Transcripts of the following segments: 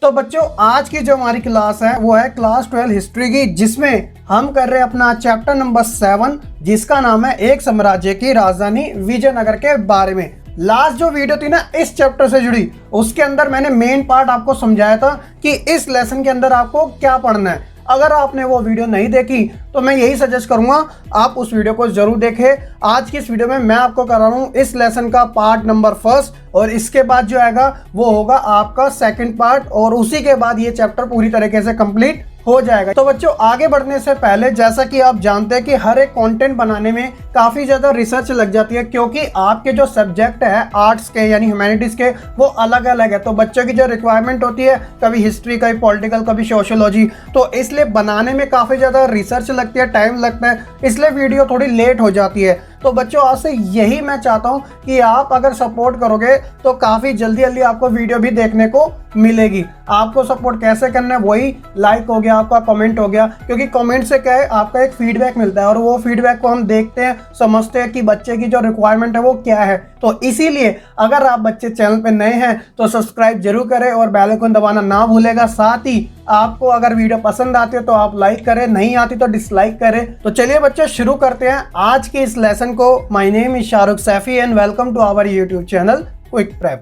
तो बच्चों आज की जो हमारी क्लास है वो है क्लास 12 हिस्ट्री की, जिसमें हम कर रहे हैं अपना चैप्टर नंबर 7, जिसका नाम है एक साम्राज्य की राजधानी विजयनगर के बारे में। लास्ट जो वीडियो थी ना इस चैप्टर से जुड़ी, उसके अंदर मैंने मेन पार्ट आपको समझाया था कि इस लेसन के अंदर आपको क्या पढ़ना है। अगर आपने वो वीडियो नहीं देखी तो मैं यही सजेस्ट करूंगा आप उस वीडियो को जरूर देखें। आज की इस वीडियो में मैं आपको करा रहा हूँ इस लेसन का पार्ट नंबर 1 और इसके बाद जो आएगा वो होगा आपका सेकंड पार्ट, और उसी के बाद ये चैप्टर पूरी तरीके से कंप्लीट हो जाएगा। तो बच्चों आगे बढ़ने से पहले जैसा कि आप जानते हैं कि हर एक कंटेंट बनाने में काफी ज्यादा रिसर्च लग जाती है, क्योंकि आपके जो सब्जेक्ट है आर्ट्स के यानी ह्यूमैनिटीज के वो अलग अलग है। तो बच्चों की जो रिक्वायरमेंट होती है कभी हिस्ट्री, कभी पॉलिटिकल, कभी सोशियोलॉजी, तो इसलिए बनाने में काफी ज्यादा रिसर्च लगती है, टाइम लगता है, इसलिए वीडियो थोड़ी लेट हो जाती है। तो बच्चों आज से यही मैं चाहता हूं कि आप अगर सपोर्ट करोगे तो काफ़ी जल्दी जल्दी आपको वीडियो भी देखने को मिलेगी। आपको सपोर्ट कैसे करना है, वही लाइक हो गया, आपका कमेंट हो गया, क्योंकि कमेंट से क्या है आपका एक फीडबैक मिलता है और वो फीडबैक को हम देखते हैं, समझते हैं कि बच्चे की जो रिक्वायरमेंट है वो क्या है। तो इसीलिए अगर आप बच्चे चैनल पे नए हैं तो सब्सक्राइब जरूर करें और बेल आइकन दबाना ना भूलेगा। साथ ही आपको अगर वीडियो पसंद आती है तो आप लाइक करें, नहीं आती तो डिसलाइक करें। तो चलिए बच्चे शुरू करते हैं आज के इस लेसन को। My name is Shahrukh Saifi and welcome to our YouTube channel Quick Prep.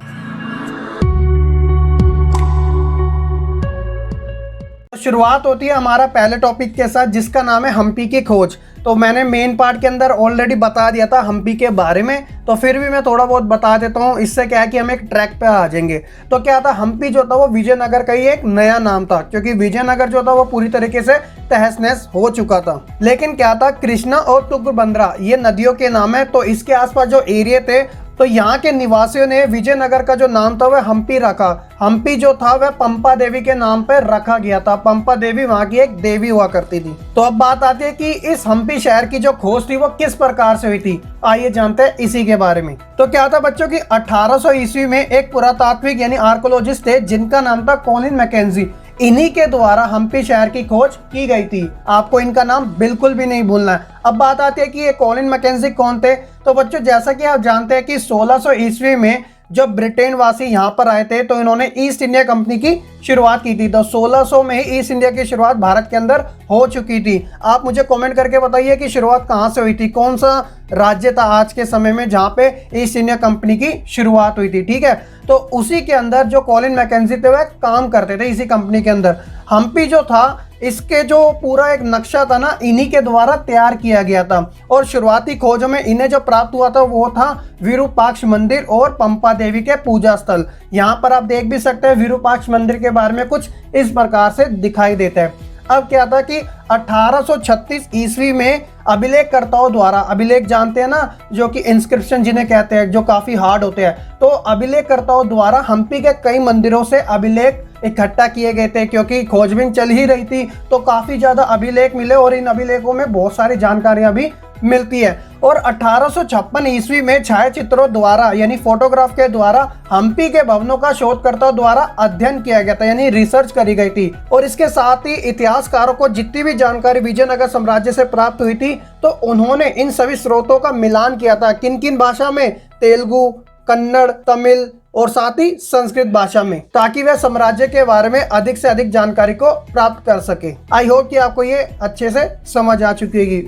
शुरुआत होती है हमारा पहले टॉपिक के साथ, जिसका नाम है हम्पी की खोज। तो मैंने मेन पार्ट के अंदर ऑलरेडी बता दिया था हम्पी के बारे में, तो फिर भी मैं थोड़ा बहुत बता देता हूँ। इससे क्या है कि हम एक ट्रैक पे आ जाएंगे। तो क्या था, हम्पी जो था वो विजयनगर का ही एक नया नाम था, क्योंकि विजयनगर जो था वो पूरी तरीके से तहस नहस हो चुका था। लेकिन क्या था, कृष्णा और तुंगभद्रा ये नदियों के नाम है। तो इसके आसपास जो एरिया थे तो यहाँ के निवासियों ने विजयनगर का जो नाम था वह हम्पी रखा। हम्पी जो था वह पंपा देवी के नाम पर रखा गया था। पंपा देवी वहाँ की एक देवी हुआ करती थी। तो अब बात आती है कि इस हम्पी शहर की जो खोज थी वो किस प्रकार से हुई थी, आइए जानते हैं इसी के बारे में। तो क्या था बच्चों की 1800 ईस्वी में एक पुरातात्विक यानी आर्कोलॉजिस्ट थे जिनका नाम था कॉलिन मैकेंजी। इन्हीं के द्वारा हम्पी शहर की खोज की गई थी। आपको इनका नाम बिल्कुल भी नहीं भूलना है। अब बात आती है कि ये कॉलिन मैकेंजी कौन थे। तो बच्चों जैसा कि आप जानते हैं कि 1600 ईस्वी में जब ब्रिटेन वासी यहाँ पर आए थे तो इन्होंने ईस्ट इंडिया कंपनी की शुरुआत की थी। तो 1600 में ही ईस्ट इंडिया की शुरुआत भारत के अंदर हो चुकी थी। आप मुझे कमेंट करके बताइए कि शुरुआत कहाँ से हुई थी, कौन सा राज्य था आज के समय में जहाँ पे ईस्ट इंडिया कंपनी की शुरुआत हुई थी। ठीक है, तो उसी के अंदर जो कॉलिन मैकेंजी थे वह काम करते थे इसी कंपनी के अंदर। हम्पी जो था इसके जो पूरा एक नक्शा था ना इन्हीं के द्वारा तैयार किया गया था, और शुरुआती खोजों में इन्हें जो प्राप्त हुआ था वो था विरूपाक्ष मंदिर और पंपा देवी के पूजा स्थल। यहाँ पर आप देख भी सकते हैं विरूपाक्ष मंदिर के बारे में कुछ इस प्रकार से दिखाई देता है। अब क्या था कि 1836 ईस्वी में अभिलेखकर्ताओं द्वारा, अभिलेख जानते हैं ना जो कि इंस्क्रिप्शन जिन्हें कहते हैं, जो काफी हार्ड होते हैं, तो अभिलेखकर्ताओं द्वारा हम्पी के कई मंदिरों से अभिलेख इकट्ठा किए गए थे, क्योंकि खोजबीन चल ही रही थी। तो काफी ज्यादा अभिलेख मिले और इन अभिलेखों में बहुत सारी जानकारियां भी मिलती है। और 1856 ईस्वी में छायाचित्रों द्वारा यानी फोटोग्राफ के द्वारा हम्पी के भवनों का शोधकर्ताओं द्वारा अध्ययन किया गया था, यानी रिसर्च करी गई थी। और इसके साथ ही इतिहासकारों को जितनी भी जानकारी विजयनगर साम्राज्य से प्राप्त हुई थी तो उन्होंने इन सभी स्रोतों का मिलान किया था। किन किन भाषा में, तेलुगु, कन्नड़, तमिल और साथ ही संस्कृत भाषा में, ताकि वह साम्राज्य के बारे में अधिक से अधिक जानकारी को प्राप्त कर सके। आई होप कि आपको ये अच्छे से समझ आ चुकी होगी।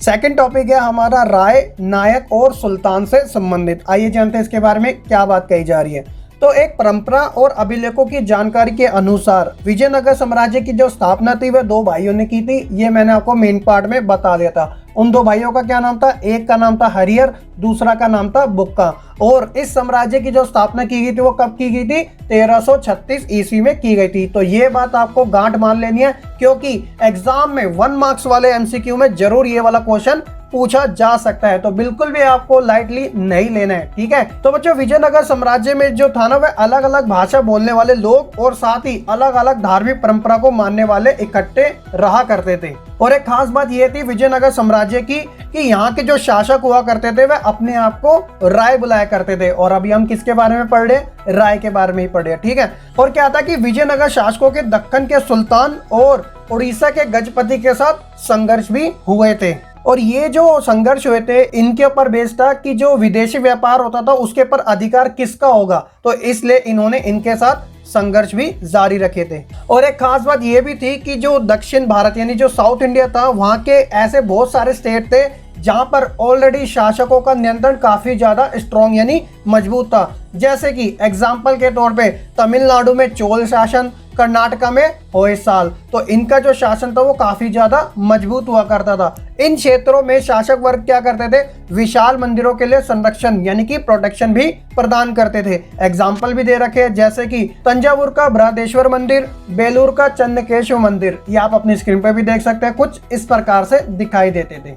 सेकंड टॉपिक है हमारा राय, नायक और सुल्तान से संबंधित। आइए जानते हैं इसके बारे में क्या बात कही जा रही है। तो एक परंपरा और अभिलेखों की जानकारी के अनुसार विजयनगर साम्राज्य की जो स्थापना थी वह दो भाइयों ने की थी। ये मैंने आपको मेन पार्ट में बता दिया था। उन दो भाइयों का क्या नाम था, एक का नाम था हरिहर, दूसरा का नाम था बुक्का। और इस साम्राज्य की जो स्थापना की गई थी वो कब की गई थी, 1336 ईस्वी में की गई थी। तो ये बात आपको गांठ मान लेनी है, क्योंकि एग्जाम में 1 मार्क्स वाले एमसीक्यू में जरूर ये वाला क्वेश्चन पूछा जा सकता है। तो बिल्कुल भी आपको लाइटली नहीं लेना है। ठीक है, तो बच्चों विजयनगर साम्राज्य में जो था ना वह अलग अलग भाषा बोलने वाले लोग और साथ ही अलग अलग धार्मिक परंपरा को मानने वाले इकट्ठे रहा करते थे। और एक खास बात यह थी विजयनगर साम्राज्य की कि यहाँ के जो शासक हुआ करते थे वह अपने आप को राय बुलाया करते थे। और अभी हम किसके बारे में पढ़ रहे, राय के बारे में ही पढ़ रहे। ठीक है, और क्या था कि विजयनगर शासकों के दक्कन के सुल्तान और उड़ीसा के गजपति के साथ संघर्ष भी हुए थे। और ये जो संघर्ष हुए थे इनके ऊपर बेस था कि जो विदेशी व्यापार होता था उसके पर अधिकार किसका होगा, तो इसलिए इन्होंने इनके साथ संघर्ष भी जारी रखे थे। और एक खास बात यह भी थी कि जो दक्षिण भारत यानी जो साउथ इंडिया था, वहां के ऐसे बहुत सारे स्टेट थे जहां पर ऑलरेडी शासकों का नियंत्रण काफी ज्यादा स्ट्रॉन्ग यानी मजबूत था। जैसे कि एग्जाम्पल के तौर पे तमिलनाडु में चोल शासन, कर्नाटका में होयसाल, तो इनका जो शासन था वो काफी ज्यादा मजबूत हुआ करता था। इन क्षेत्रों में शासक वर्ग क्या करते थे, विशाल मंदिरों के लिए संरक्षण यानी कि प्रोटेक्शन भी प्रदान करते थे। एग्जाम्पल भी दे रखे हैं, जैसे कि तंजावुर का बृहदेश्वर मंदिर, बेलूर का चंद्रकेशव मंदिर, ये आप अपनी स्क्रीन पे भी देख सकते हैं, कुछ इस प्रकार से दिखाई देते थे।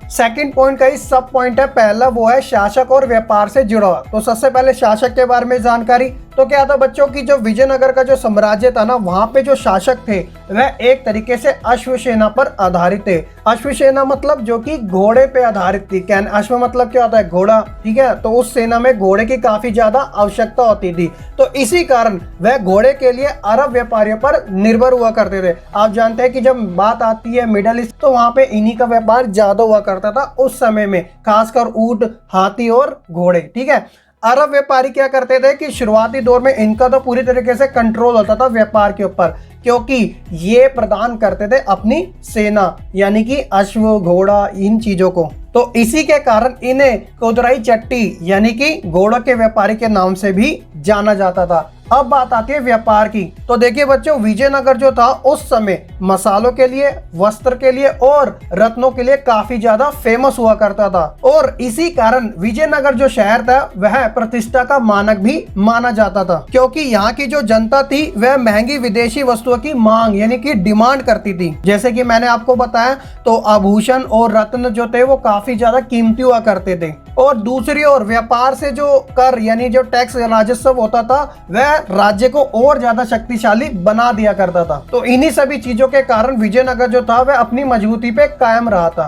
सेकंड पॉइंट का ही सब पॉइंट है, पहला वो है शासक और व्यापार से जुड़ा हुआ। तो सबसे पहले शासक के बारे में जानकारी। तो क्या था बच्चों की जो विजयनगर का जो साम्राज्य था ना, वहां पे जो शासक थे वह एक तरीके से अश्वसेना पर आधारित थे। अश्वसेना मतलब जो कि घोड़े पे आधारित थी। अश्व मतलब क्या होता है, घोड़ा, ठीक है। तो उस सेना में घोड़े की काफी ज्यादा आवश्यकता होती थी, तो इसी कारण वह घोड़े के लिए अरब व्यापारियों पर निर्भर हुआ करते थे। आप जानते हैं कि जब बात आती है मिडल ईस्ट, तो वहां पे इन्हीं का व्यापार ज्यादा हुआ करता था उस समय में, खासकर ऊंट, हाथी और घोड़े, ठीक है। अरब व्यापारी क्या करते थे कि शुरुआती दौर में इनका तो पूरी तरीके से कंट्रोल होता था व्यापार के ऊपर, क्योंकि ये प्रदान करते थे अपनी सेना यानी कि अश्व, घोड़ा, इन चीजों को। तो इसी के कारण इन्हें कुदराई चट्टी यानी कि घोड़ों के व्यापारी के नाम से भी जाना जाता था। अब बात आती है व्यापार की। तो देखिए बच्चों, विजयनगर जो था उस समय मसालों के लिए, वस्त्र के लिए और रत्नों के लिए काफी ज्यादा फेमस हुआ करता था, और इसी कारण विजयनगर जो शहर था वह प्रतिष्ठा का मानक भी माना जाता था, क्योंकि यहाँ की जो जनता थी वह महंगी विदेशी वस्तुओं की मांग यानी कि डिमांड करती थी। जैसे कि मैंने आपको बताया, तो आभूषण और रत्न जो थे वो काफी ज्यादा कीमती हुआ करते थे। और दूसरी ओर व्यापार से जो कर यानी जो टैक्स राजस्व होता था वह राज्य को और ज्यादा शक्तिशाली बना दिया करता था। तो इन्हीं सभी चीजों के कारण विजयनगर जो था वह अपनी मजबूती पे कायम रहा था।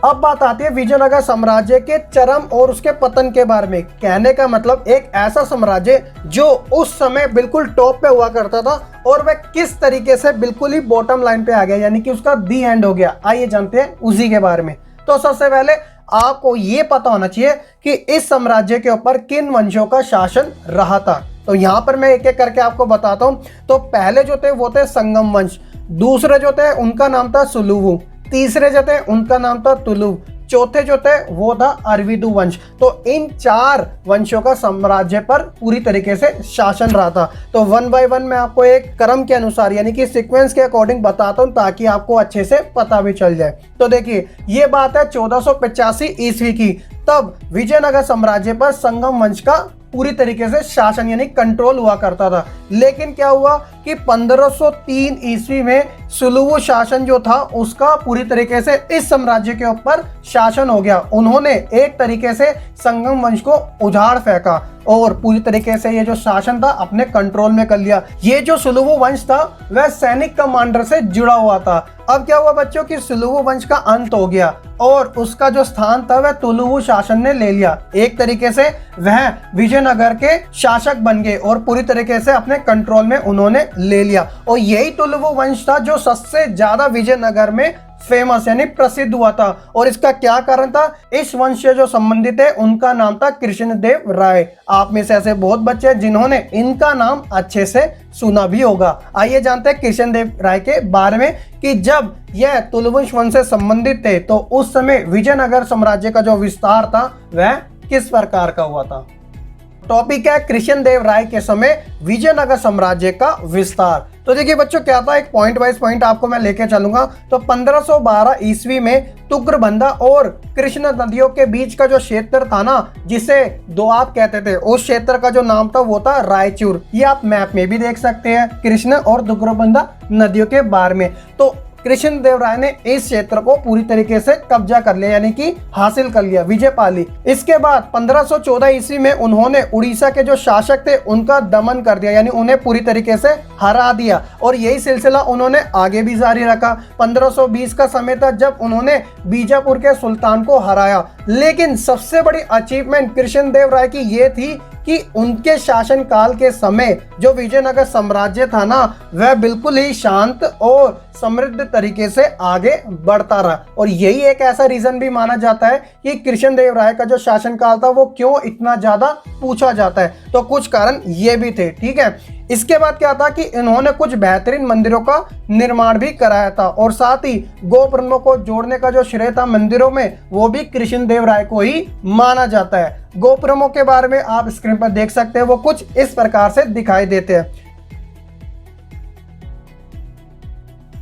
अब बात आती है विजयनगर साम्राज्य के चरम और उसके पतन के बारे में। कहने का मतलब एक ऐसा साम्राज्य जो उस समय बिल्कुल टॉप पे हुआ करता था और वह किस तरीके से बिल्कुल ही बॉटम लाइन पे आ गया, यानी कि उसका दी एंड हो गया। आइए जानते हैं उसी के बारे में। तो सबसे पहले आपको ये पता होना चाहिए कि इस साम्राज्य के ऊपर किन वंशों का शासन रहा था। तो यहाँ पर मैं एक एक करके आपको बताता हूँ। तो पहले जो थे वो थे संगम वंश, दूसरे जो थे उनका नाम था सुलुवु, तीसरे जो थे उनका नाम था तुलुव, चौथे जो थे वो था अरविदु वंश। तो इन चार वंशों का साम्राज्य पर पूरी तरीके से शासन रहा था। तो वन बाय वन मैं आपको एक क्रम के अनुसार यानी कि सीक्वेंस के अकॉर्डिंग बताता हूं ताकि आपको अच्छे से पता भी चल जाए। तो देखिए, ये बात है 1485 ईस्वी की। तब विजयनगर साम्राज्य पर संगम वंश का पूरी तरीके से शासन यानी कंट्रोल हुआ करता था। लेकिन क्या हुआ कि 1503 ईस्वी में सुलुवु शासन जो था उसका पूरी तरीके से इस साम्राज्य के ऊपर शासन हो गया। उन्होंने एक तरीके से संगम वंश को उजाड़ फेंका और पूरी तरीके से ये जो शासन था अपने कंट्रोल में कर लिया। ये जो सुलुवु वंश था वह सैनिक कमांडर से जुड़ा हुआ था। अब क्या हुआ बच्चों कि सुलुवु वंश का अंत हो गया और उसका जो स्थान था वह तुलुवु शासन ने ले लिया। एक तरीके से वह विजयनगर के शासक बन गए और पूरी तरीके से अपने कंट्रोल में उन्होंने ले लिया। और यही तुलुवु वंश था जो सबसे ज्यादा विजयनगर में फेमस यानी प्रसिद्ध हुआ था। और इसका क्या कारण था, इस वंश से जो संबंधित है उनका नाम था कृष्णदेव राय। आप में से ऐसे बहुत बच्चे हैं जिन्होंने इनका नाम अच्छे से सुना भी होगा। आइए जानते हैं कृष्णदेव राय के बारे में कि जब यह तुलुवंश वंश से संबंधित थे तो उस समय विजयनगर साम्राज्य का जो विस्तार था वह किस प्रकार का हुआ था। टॉपिक है कृष्णदेव राय के समय विजयनगर साम्राज्य का विस्तार। तो देखिए बच्चों, क्या था, एक पॉइंट वाइज पॉइंट आपको मैं लेके चलूंगा। तो 1512 ईस्वी में तुग्रबंदा और कृष्ण नदियों के बीच का जो क्षेत्र था ना, जिसे दोआब कहते थे, उस क्षेत्र का जो नाम था वो था रायचूर। ये आप मैप में भी देख सकते हैं कृष्ण और तुग्रबंदा नदियों के बारे में। तो कृष्णदेव राय ने इस क्षेत्र को पूरी तरीके से कब्जा कर लिया यानी कि हासिल कर लिया, विजय पा ली। इसके बाद 1514 ईस्वी में उन्होंने उड़ीसा के जो शासक थे उनका दमन कर दिया यानी उन्हें पूरी तरीके से हरा दिया और यही सिलसिला उन्होंने आगे भी जारी रखा। 1520 का समय था जब उन्होंने बीजापुर के सुल्तान को हराया। लेकिन सबसे बड़ी अचीवमेंट कृष्णदेव राय की ये थी कि उनके शासन काल के समय जो विजयनगर साम्राज्य था ना वह बिल्कुल ही शांत और समृद्ध तरीके से आगे बढ़ता रहा। और यही एक ऐसा रीजन भी माना जाता है कि कृष्णदेव राय का जो शासन काल था वो क्यों इतना ज्यादा पूछा जाता है, तो कुछ कारण ये भी थे। ठीक है, इसके बाद क्या था कि इन्होंने कुछ बेहतरीन मंदिरों का निर्माण भी कराया था, और साथ ही गोब्रह्मों को जोड़ने का जो श्रेय था मंदिरों में, वो भी कृष्णदेव राय को ही माना जाता है। गोब्रह्मों के बारे में आप स्क्रीन पर देख सकते हैं, वो कुछ इस प्रकार से दिखाई देते हैं।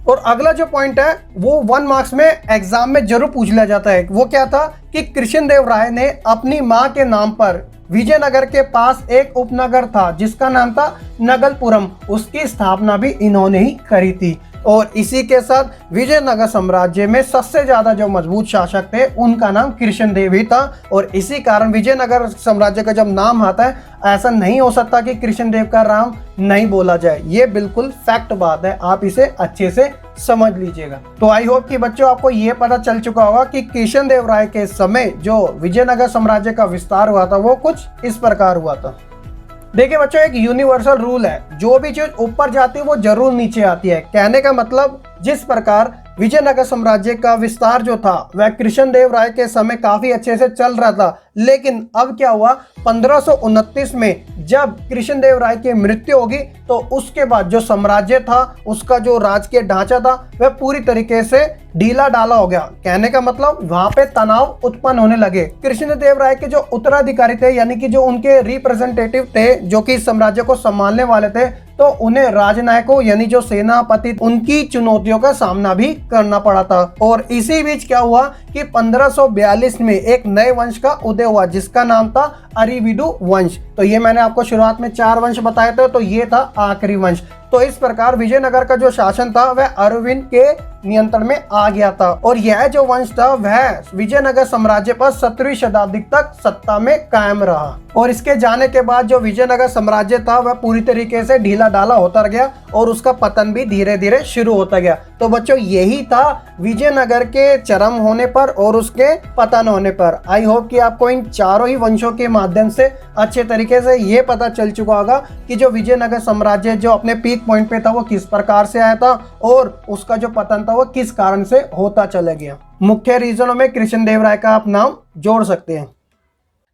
और अगला जो पॉइंट है वो 1 मार्क्स में एग्जाम में जरूर पूछ लिया जाता है। वो क्या था कि कृष्णदेव राय ने अपनी मां के नाम पर विजयनगर के पास एक उपनगर था जिसका नाम था नगलपुरम, उसकी स्थापना भी इन्होंने ही करी थी। और इसी के साथ विजयनगर साम्राज्य में सबसे ज्यादा जो मजबूत शासक थे उनका नाम कृष्णदेव ही था। और इसी कारण विजयनगर साम्राज्य का जब नाम आता है, ऐसा नहीं हो सकता कि कृष्णदेव का नाम नहीं बोला जाए। ये बिल्कुल फैक्ट बात है, आप इसे अच्छे से समझ लीजिएगा। तो आई होप कि बच्चों आपको ये पता चल चुका होगा कि कृष्णदेव राय के समय जो विजयनगर साम्राज्य का विस्तार हुआ था वो कुछ इस प्रकार हुआ था। देखिए बच्चों, एक यूनिवर्सल रूल है, जो भी चीज ऊपर जाती है वो जरूर नीचे आती है। कहने का मतलब जिस प्रकार विजयनगर साम्राज्य का विस्तार जो था वह कृष्णदेव राय के समय काफी अच्छे से चल रहा था, लेकिन अब क्या हुआ 1529 में जब कृष्णदेव राय की मृत्यु होगी तो उसके बाद जो साम्राज्य था उसका जो राजकीय ढांचा था वह पूरी तरीके से ढीला डाला हो गया। कहने का मतलब वहां पे तनाव उत्पन्न होने लगे। कृष्णदेव राय के जो उत्तराधिकारी थे, यानी कि जो उनके रिप्रेजेंटेटिव थे जो कि साम्राज्य को संभालने वाले थे, तो उन्हें राजनायकों यानी जो सेनापति उनकी चुनौतियों का सामना भी करना पड़ा था। और इसी बीच क्या हुआ कि 1542 में एक नए वंश का उदय हुआ जिसका नाम था अरिविडु वंश। तो ये मैंने आपको शुरुआत में 4 वंश बताए थे, तो ये था आखिरी वंश। तो इस प्रकार विजयनगर का जो शासन था वह अरविंद के नियंत्रण में आ गया था, और यह जो वंश था वह विजयनगर साम्राज्य पर 17वीं शताब्दी तक सत्ता में कायम रहा। और इसके जाने के बाद जो विजयनगर साम्राज्य था वह पूरी तरीके से ढीला ढाला होता गया और उसका पतन भी धीरे धीरे शुरू होता गया। तो बच्चों यही था विजयनगर के चरम होने पर और उसके पतन होने पर। आई होप कि आपको इन चारों ही वंशों के माध्यम से अच्छे तरीके से ये पता चल चुका होगा कि जो विजयनगर साम्राज्य जो अपने पीक पॉइंट पे था वो किस प्रकार से आया था और उसका जो पतन था वो किस कारण से होता चला गया। मुख्य रीजनों में कृष्णदेव राय का आप नाम जोड़ सकते हैं।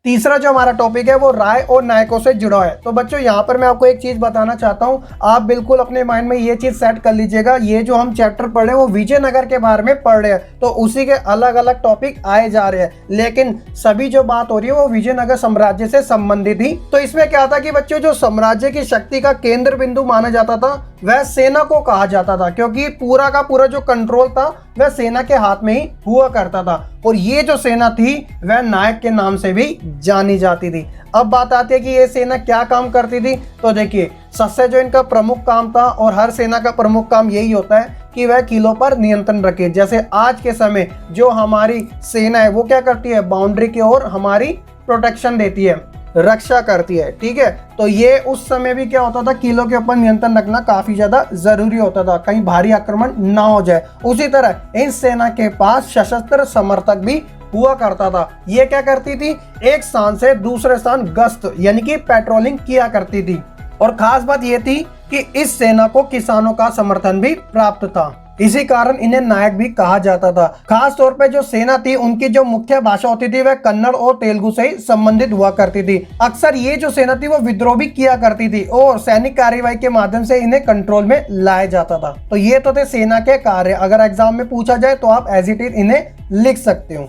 तीसरा जो हमारा टॉपिक है वो राय और नायकों से जुड़ा है। तो बच्चों यहाँ पर मैं आपको एक चीज बताना चाहता हूँ, आप बिल्कुल अपने माइंड में ये चीज सेट कर लीजिएगा। ये जो हम चैप्टर पढ़ रहे हैं वो विजयनगर के बारे में पढ़ रहे हैं, तो उसी के अलग अलग टॉपिक आए जा रहे हैं, लेकिन सभी जो बात हो रही है वो विजयनगर साम्राज्य से संबंधित ही। तो इसमें क्या था कि बच्चों जो साम्राज्य की शक्ति का केंद्र बिंदु माना जाता था वह सेना को कहा जाता था, क्योंकि पूरा का पूरा जो कंट्रोल था वह सेना के हाथ में ही हुआ करता था। और ये जो सेना थी वह नायक के नाम से भी जानी जाती थी। अब बात आती है कि ये सेना क्या काम करती थी। तो देखिए, सबसे जो इनका प्रमुख काम था, और हर सेना का प्रमुख काम यही होता है कि वह किलों पर नियंत्रण रखे। जैसे आज के समय जो हमारी सेना है वो क्या करती है, बाउंड्री की ओर हमारी प्रोटेक्शन देती है, रक्षा करती है। ठीक है, तो ये उस समय भी क्या होता था, किलों के ऊपर नियंत्रण रखना काफी ज्यादा जरूरी होता था, कहीं भारी आक्रमण ना हो जाए। उसी तरह इन सेना के पास सशस्त्र समर्थक भी हुआ करता था। ये क्या करती थी, एक स्थान से दूसरे स्थान गश्त यानी कि पेट्रोलिंग किया करती थी। और खास बात ये थी कि इस सेना को किसानों का समर्थन भी प्राप्त था, इसी कारण इन्हें नायक भी कहा जाता था। खास तौर पे जो सेना थी उनकी जो मुख्य भाषा होती थी वह कन्नड़ और तेलुगु से ही संबंधित हुआ करती थी। अक्सर ये जो सेना थी वो विद्रोह भी किया करती थी और सैनिक कार्यवाही के माध्यम से इन्हें कंट्रोल में लाया जाता था। तो ये तो थे सेना के कार्य, अगर एग्जाम में पूछा जाए तो आप एज इट इज इन्हें लिख सकते हो।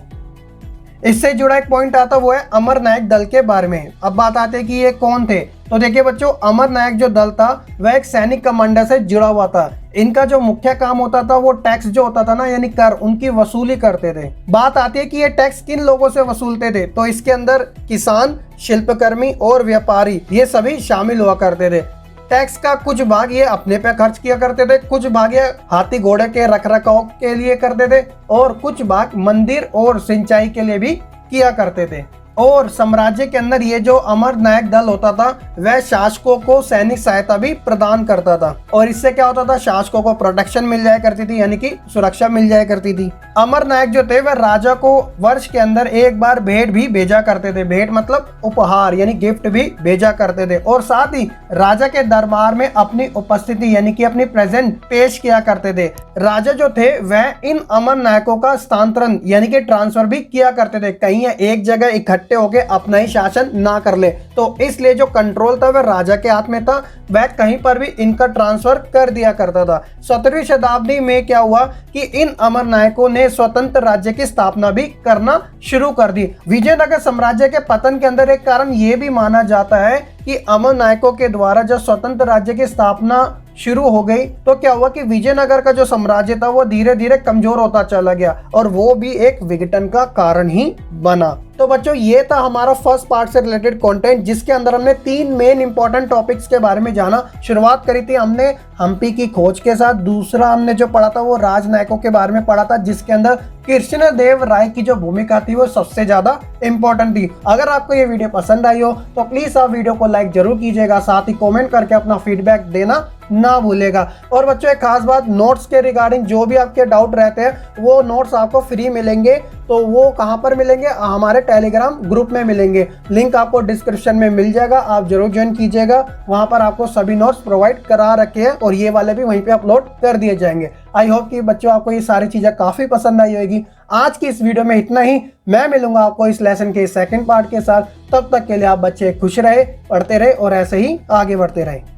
इससे जुड़ा एक पॉइंट आता वो है अमर नायक दल के बारे में। अब बात आती है कि ये कौन थे। तो देखिए बच्चों, अमर नायक जो दल था वह एक सैनिक कमांडर से जुड़ा हुआ था। इनका जो मुख्य काम होता था वो टैक्स जो होता था ना, यानी कर, उनकी वसूली करते थे। बात आती है कि ये टैक्स किन लोगों से वसूलते थे, तो इसके अंदर किसान, शिल्पकर्मी और व्यापारी ये सभी शामिल हुआ करते थे। टैक्स का कुछ भाग ये अपने पे खर्च किया करते थे, कुछ भाग ये हाथी घोड़े के रखरखाव के लिए करते थे, और कुछ भाग मंदिर और सिंचाई के लिए भी किया करते थे। और साम्राज्य के अंदर ये जो अमर नायक दल होता था वह शासकों को सैनिक सहायता भी प्रदान करता था, और इससे क्या होता था, शासकों को प्रोटेक्शन मिल जाया करती थी, यानी कि सुरक्षा मिल जाया करती थी। अमर नायक जो थे वह राजा को वर्ष के अंदर एक बार भेंट भी भेजा करते थे। भेंट मतलब उपहार यानी गिफ्ट भी भेजा करते थे, और साथ ही राजा के दरबार में अपनी उपस्थिति यानी कि अपनी प्रेजेंट पेश किया करते थे। राजा जो थे वह इन अमर नायकों का स्थानांतरण यानी कि ट्रांसफर भी किया करते थे, कहीं एक जगह इकट्ठे इकट्ठे होके अपना ही शासन ना कर ले। तो इसलिए जो कंट्रोल था वह राजा के हाथ में था, वह कहीं पर भी इनका ट्रांसफर कर दिया करता था। 17वीं शताब्दी में क्या हुआ कि इन अमर नायकों ने स्वतंत्र राज्य की स्थापना भी करना शुरू कर दी। विजयनगर साम्राज्य के पतन के अंदर एक कारण यह भी माना जाता है कि अमर नायकों के द्वारा जब स्वतंत्र राज्य की स्थापना शुरू हो गई तो क्या हुआ कि विजयनगर का जो साम्राज्य था वो धीरे धीरे कमजोर होता चला गया और वो भी एक विघटन का कारण ही बना। तो बच्चों ये था हमारा फर्स्ट पार्ट से रिलेटेड कंटेंट, जिसके अंदर हमने 3 मेन इंपॉर्टेंट टॉपिक्स के बारे में जाना। शुरुआत करी थी हमने हम्पी की खोज के साथ, दूसरा हमने जो पढ़ा था वो राजनायकों के बारे में पढ़ा था, जिसके अंदर कृष्णदेव राय की जो भूमिका थी वो सबसे ज्यादा इंपॉर्टेंट थी। अगर आपको ये वीडियो पसंद आई हो तो प्लीज आप वीडियो को लाइक जरूर कीजिएगा, साथ ही कमेंट करके अपना फीडबैक देना ना भूलेगा। और बच्चों एक खास बात, नोट्स के रिगार्डिंग जो भी आपके डाउट रहते हैं वो नोट्स आपको फ्री मिलेंगे। तो वो कहाँ पर मिलेंगे? हमारे टेलीग्राम ग्रुप में मिलेंगे, लिंक आपको डिस्क्रिप्शन में मिल जाएगा, आप जरूर ज्वाइन कीजिएगा। वहां पर आपको सभी नोट्स प्रोवाइड करा रखे हैं और ये वाले भी वहीं पे अपलोड कर दिए जाएंगे। आई होप कि बच्चों आपको ये सारी चीजें काफी पसंद आई होगी। आज की इस वीडियो में इतना ही। मैं मिलूंगा आपको इस लेसन के सेकंड पार्ट के साथ। तब तक के लिए आप बच्चे खुश रहे, पढ़ते रहे और ऐसे ही आगे बढ़ते रहे।